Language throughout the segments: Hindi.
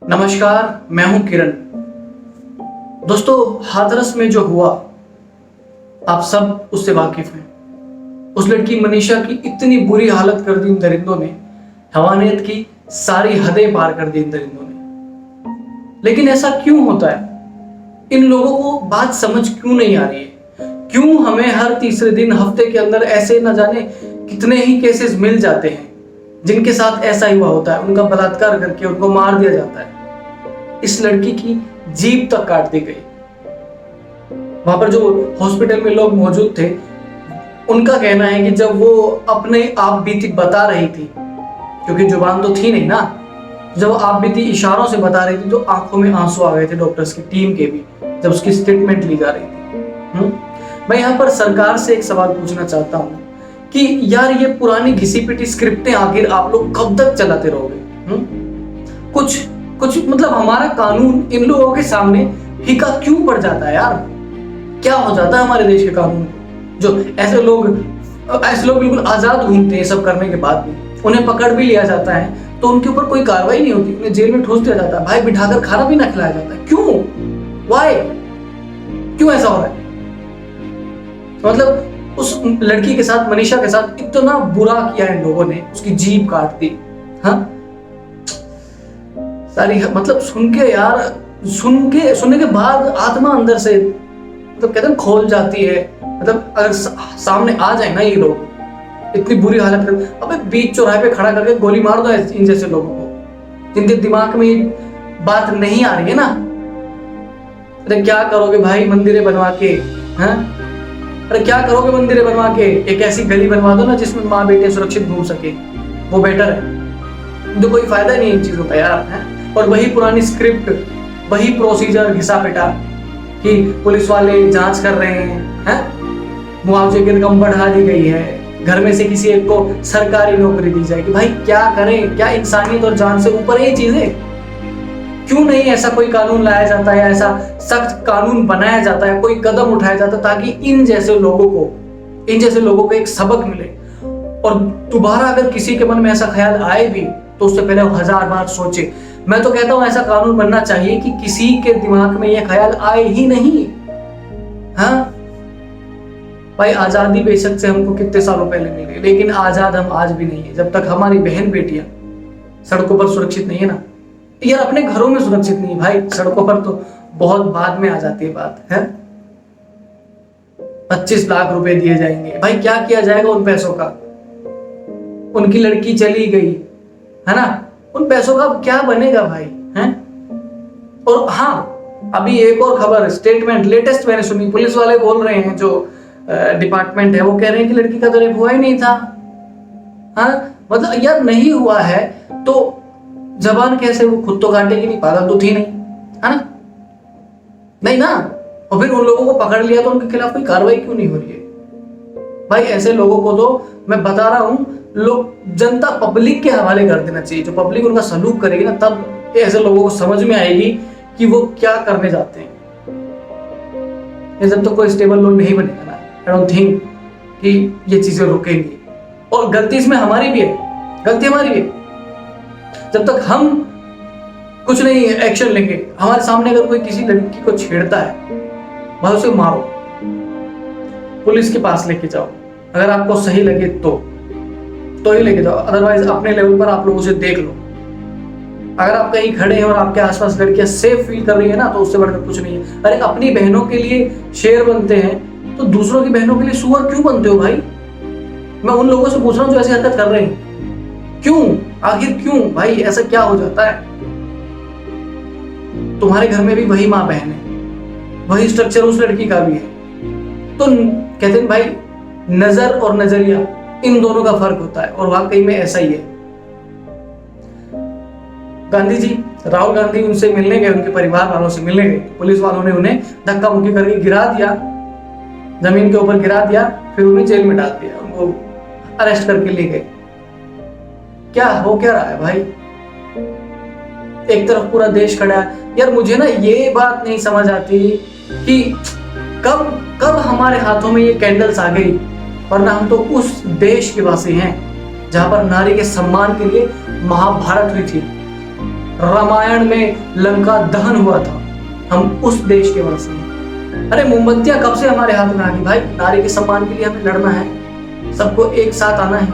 नमस्कार, मैं हूं किरण। दोस्तों, हाथरस में जो हुआ आप सब उससे वाकिफ हैं। उस लड़की मनीषा की इतनी बुरी हालत कर दी इन दरिंदों ने, हैवानियत की सारी हदें पार कर दी इन दरिंदों ने। लेकिन ऐसा क्यों होता है? इन लोगों को बात समझ क्यों नहीं आ रही है? क्यों हमें हर तीसरे दिन हफ्ते के अंदर ऐसे न जाने कितने ही केसेस मिल जाते हैं जिनके साथ ऐसा ही हुआ होता है, उनका बलात्कार करके उनको मार दिया जाता है। इस लड़की की जीभ तक काट दी गई। वहां पर जो हॉस्पिटल में लोग मौजूद थे, उनका कहना है कि जब वो अपने आप बीती बता रही थी, क्योंकि जुबान तो थी नहीं ना, जब आप बीती इशारों से बता रही थी तो आंखों में आंसू आ गए थे डॉक्टर्स की टीम के भी, जब उसकी स्टेटमेंट ली जा रही थी। मैं यहाँ पर सरकार से एक सवाल पूछना चाहता हूँ कि यार, ये पुरानी घिसी पिटी स्क्रिप्टें आखिर आप लोग कब तक चलाते रहोगे? कुछ मतलब हमारा कानून इन लोगों के सामने फीका क्यों पड़ जाता है यार? क्या हो जाता है हमारे देश के कानून को? जो ऐसे लोग बिल्कुल आजाद घूमते हैं सब करने के बाद भी, उन्हें पकड़ भी लिया जाता है तो उनके ऊपर कोई कार्रवाई नहीं होती, उन्हें जेल में ठूस दिया जाता है, भाई बिठाकर खाना भी ना खिलाया जाता है। क्यों? वाई? क्यों ऐसा हो रहा है? मतलब उस लड़की के साथ, मनीषा के साथ इतना बुरा किया इन लोगों ने, उसकी जीभ काट दी। हाँ, सारी मतलब सुनने के बाद आत्मा अंदर से मतलब कहते हैं खोल जाती है। मतलब अगर सामने आ जाए ना ये लोग, इतनी बुरी हालत कर, अबे बीच चौराहे पे खड़ा करके गोली मार दो इन जैसे लोगों को जिनके दिमाग में ये बात नहीं आ रही है ना। अरे क्या करोगे भाई मंदिरें बनवा के? हैं? अरे क्या करोगे मंदिरें बनवा के? एक ऐसी गली बनवा दो ना जिसमें माँ बेटे सुरक्षित घूम सके, वो बेटर है। तो कोई फायदा नहीं इन चीजों का यार, है? और वही पुरानी स्क्रिप्ट, वही प्रोसीजर घिसा पिटा कि पुलिस वाले जांच कर रहे हैं, मुआवजे की रकम बढ़ा दी गई है, घर में से किसी एक को सरकारी नौकरी दी जाएगी। भाई क्या करें? क्या इंसानियत और जान से ऊपर है ये चीजें? क्यों नहीं ऐसा कोई कानून लाया जाता है, ऐसा सख्त कानून बनाया जाता है, कोई कदम उठाया जाता है ताकि इन जैसे लोगों को एक सबक मिले। और दोबारा अगर किसी के मन में ऐसा ख्याल आए भी तो उससे पहले 1000 बार सोचे। मैं तो कहता हूं ऐसा कानून बनना चाहिए कि किसी के दिमाग में यह ख्याल आए ही नहीं। हाँ भाई, आजादी बेशक से हमको कितने सालों पहले मिली, लेकिन आजाद हम आज भी नहीं है जब तक हमारी बहन बेटियां सड़कों पर सुरक्षित नहीं है ना। यार अपने घरों में सुरक्षित नहीं भाई, सड़कों पर तो बहुत बाद में आ जाती है बात, है? 25 लाख रुपए दिए जाएंगे, भाई क्या किया जाएगा उन पैसों का? उनकी लड़की चली गई, है ना? उन पैसों का क्या बनेगा भाई, हैं? और हाँ, अभी एक और खबर, स्टेटमेंट लेटेस्ट मैंने सुनी, पुलिस वाले बोल रहे हैं, जो डिपार्टमेंट है वो कह रहे हैं कि लड़की का तो रेप हुआ ही नहीं था। हाँ मतलब यार, नहीं हुआ है तो जबान कैसे, वो खुद तो काटेगी नहीं, पागल तो थी नहीं, है ना? नहीं ना। और फिर उन लोगों को पकड़ लिया तो उनके खिलाफ कोई कार्रवाई क्यों नहीं हो रही है? भाई ऐसे लोगों को तो मैं बता रहा हूं, लोग, जनता, पब्लिक के हवाले कर देना चाहिए। जो पब्लिक उनका सलूक करेगी ना, तब ऐसे लोगों को समझ में आएगी कि वो क्या करने जाते हैं। ये जब तक कोई स्टेबल लोग नहीं बनेगा ना, आई डोंट थिंक कि ये चीजें रुकेंगी। और गलती इसमें हमारी भी है, गलती हमारी भी है। जब तक हम कुछ नहीं एक्शन लेंगे, हमारे सामने अगर कोई किसी लड़की को छेड़ता है, भाई उसे मारो, पुलिस के पास लेके जाओ, अगर आपको सही लगे तो ही लेके जाओ, अदरवाइज अपने लेवल पर आप लोग उसे देख लो। अगर आप कहीं खड़े हैं और आपके आसपास लड़कियां सेफ फील कर रही है ना, तो उससे बढ़कर कुछ नहीं है। अरे अपनी बहनों के लिए शेर बनते हैं तो दूसरों की बहनों के लिए सुअर क्यों बनते हो भाई? मैं उन लोगों से पूछ रहा हूं जो ऐसी हरकत कर रहे हैं, क्यों? आखिर क्यों भाई? ऐसा क्या हो जाता है? तुम्हारे घर में भी वही माँ बहन है, वही स्ट्रक्चर उस लड़की का भी है। तो कहते हैं भाई, नजर और नजरिया, इन दोनों का फर्क होता है, और वाकई में ऐसा ही है। गांधी जी, राहुल गांधी उनसे मिलने गए, उनके परिवार वालों से मिलने गए, पुलिस वालों ने उन्हें धक्का मुक्की करके गिरा दिया, जमीन के ऊपर गिरा दिया, फिर उन्हें जेल में डाल दिया, उनको अरेस्ट करके ले गए। क्या हो क्या रहा है भाई? एक तरफ पूरा देश खड़ा है यार। मुझे ना ये बात नहीं समझ आती कि कब हमारे हाथों में ये कैंडल्स आ गई, वरना हम तो उस देश के वासी हैं जहां पर नारी के सम्मान के लिए महाभारत हुई थी। रामायण में लंका दहन हुआ था, हम उस देश के वासी हैं। अरे मोमबत्तियां कब से हमारे हाथ में आ गई भाई। नारी के सम्मान के लिए हमें लड़ना है, सबको एक साथ आना है,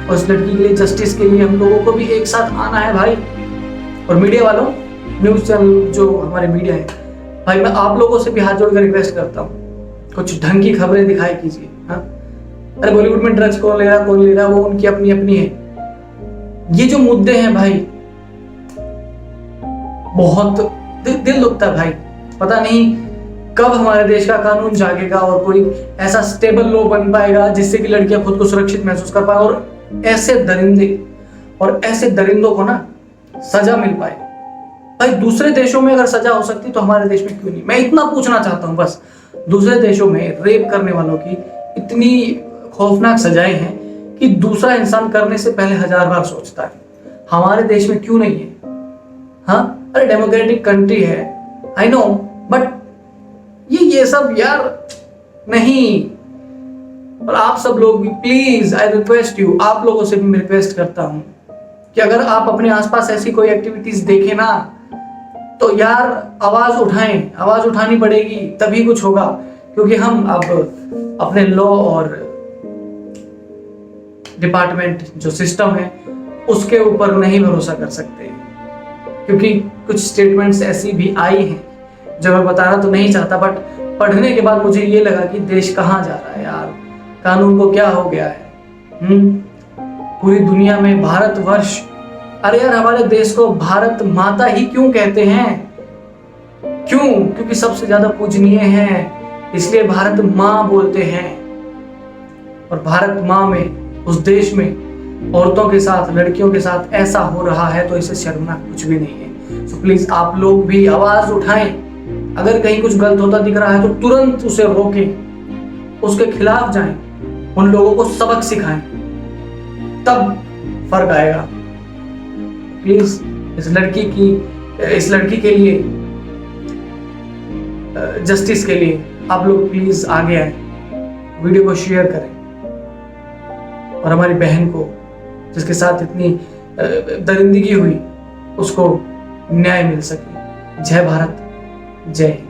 और उस लड़की के लिए, जस्टिस के लिए हम लोगों को भी एक साथ आना है भाई। और मीडिया वालों, न्यूज चैनल जो हमारे मीडिया है भाई, मैं आप लोगों से भी हाथ जोड़कर रिक्वेस्ट करता हूँ, कुछ ढंग की खबरें दिखाई कीजिए। हाँ, अरे बॉलीवुड में ड्रग्स कौन ले रहा है वो उनकी अपनी अपनी है। ये जो मुद्दे हैं भाई, बहुत दिल दुखता है भाई। पता नहीं कब हमारे देश का कानून जागेगा और कोई ऐसा स्टेबल लॉ बन पाएगा जिससे कि लड़कियां खुद को सुरक्षित महसूस कर पाए, और ऐसे दरिंदे और ऐसे दरिंदों को ना सजा मिल पाए। भाई दूसरे देशों में अगर सजा हो सकती तो हमारे देश में क्यों नहीं? मैं इतना पूछना चाहता हूं बस, दूसरे देशों में रेप करने वालों की इतनी खौफनाक सजाएं हैं कि दूसरा इंसान करने से पहले 1000 बार सोचता है, हमारे देश में क्यों नहीं है? हाँ, अरे डेमोक्रेटिक कंट्री है, आई नो, बट ये सब यार नहीं। और आप सब लोग भी प्लीज, आई रिक्वेस्ट यू, आप लोगों से भी मैं रिक्वेस्ट करता हूं कि अगर आप अपने आसपास ऐसी कोई एक्टिविटीज देखें ना, तो यार आवाज उठाएं, आवाज उठानी पड़ेगी तभी कुछ होगा। क्योंकि हम अब अपने लॉ और डिपार्टमेंट जो सिस्टम है उसके ऊपर नहीं भरोसा कर सकते, क्योंकि कुछ स्टेटमेंट्स ऐसी भी आई हैं जो मैं बताना तो नहीं चाहता, बट पढ़ने के बाद मुझे ये लगा कि देश कहाँ जा रहा है यार, कानून को क्या हो गया है। पूरी दुनिया में भारतवर्ष, अरे यार हमारे देश को भारत माता ही क्यों कहते हैं? क्यों? क्योंकि सबसे ज्यादा पूजनीय है, इसलिए भारत माँ बोलते हैं। और भारत माँ में, उस देश में औरतों के साथ, लड़कियों के साथ ऐसा हो रहा है तो इसे शर्मनाक कुछ भी नहीं है। सो प्लीज आप लोग भी आवाज उठाएं, अगर कहीं कुछ गलत होता दिख रहा है तो तुरंत उसे रोकें, उसके खिलाफ जाएं, उन लोगों को सबक सिखाएं, तब फर्क आएगा। प्लीज इस लड़की के लिए, जस्टिस के लिए आप लोग प्लीज आगे आए, वीडियो को शेयर करें, और हमारी बहन को जिसके साथ इतनी दरिंदगी हुई उसको न्याय मिल सके। जय भारत, जय हिंद।